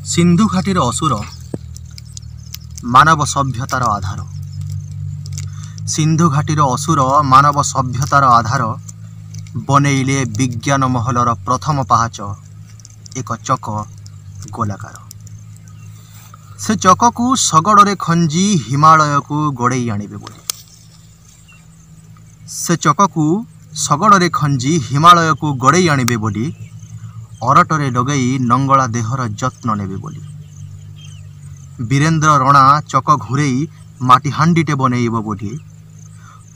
सिंधु घाटीर असुर मानव सभ्यतार आधार। सिंधु घाटीर असुर मानव सभ्यतार आधार बनैले विज्ञान महलर प्रथम पाहाच एक चक गोलाकार। से चक को शगड़े खंजी हिमालय को गड़े आणिबे बोली। से चक को शगड़े खंजी हिमालय को गड़े आणिबे बोली अरटरे लगई नंगला देहर जत्न नेबे बोली। वीरेंद्र रणा चक घुरेई माटी हांडीटे बनैब बोली।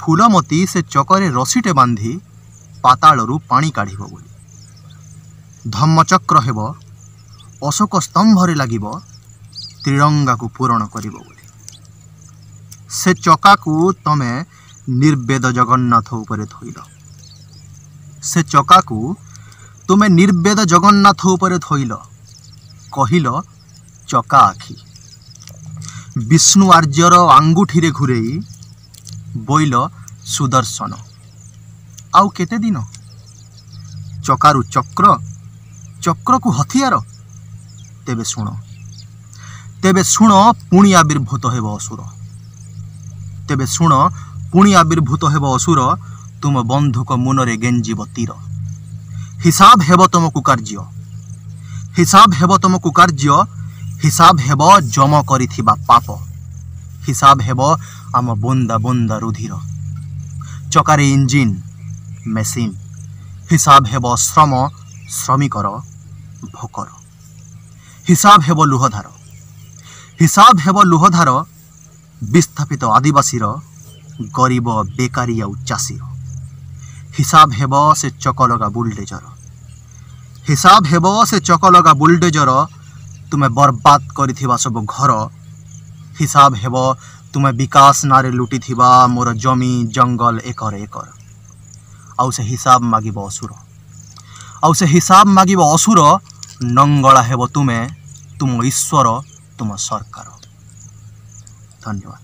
फूलमती से चकरे रसीटे बांधी पातालरू पानी काढ़िब बोली। धम्मचक्र हेब अशोक स्तंभरे लागिब त्रिरंगा को पूरण करिब बोली। से चका को तमे निर्वेद जगन्नाथ उपरे थोइल। से चका को तुमे निर्वेद जगन्नाथ उपरे थोइल। कहिल चका आखि। विष्णु आर्यर आंगुठी घुरेई बोइल सुदर्शन। आउ केते दिन चकारु चक्र, चक्र को हथियार। तेबे शुण पुणी आविर्भूत हेब असुर। तेबे शुण पुणी आविर्भूत हेब असुर। तुम बंधुक मुनरे गेंजीब तीर। हिसाब हेब तुमको कार्य। हिसाब हेब तुमको कार्य। हिसाब हेब जम करिथिबा पाप। हिसाब हेब आम बुंदा बुंदा रुधिर। चकारे इंजिन मेसीन। हिसाब हेब श्रम श्रमिकर भोकर। हिसाब हेब लुहधार। हिसाब हेब लुहधार विस्थापित आदिवासीर गरीब बेकारी आउ चाषीर। हिसाब हेब से चकलगा बुलडोजर। हिसाब हेब से चकलगा बुलडोजर तुमे बर्बाद करिथिबा सब घर। हिसाब हेब तुमे विकास नारे लुटिथिबा मोर जमी जंगल एकर एकर। आउ से हिसाब मागिब असुर। आउ से हिसाब मागिब असुर। नंगला हेब तुमे तुम ईश्वर तुम सरकार। धन्यवाद।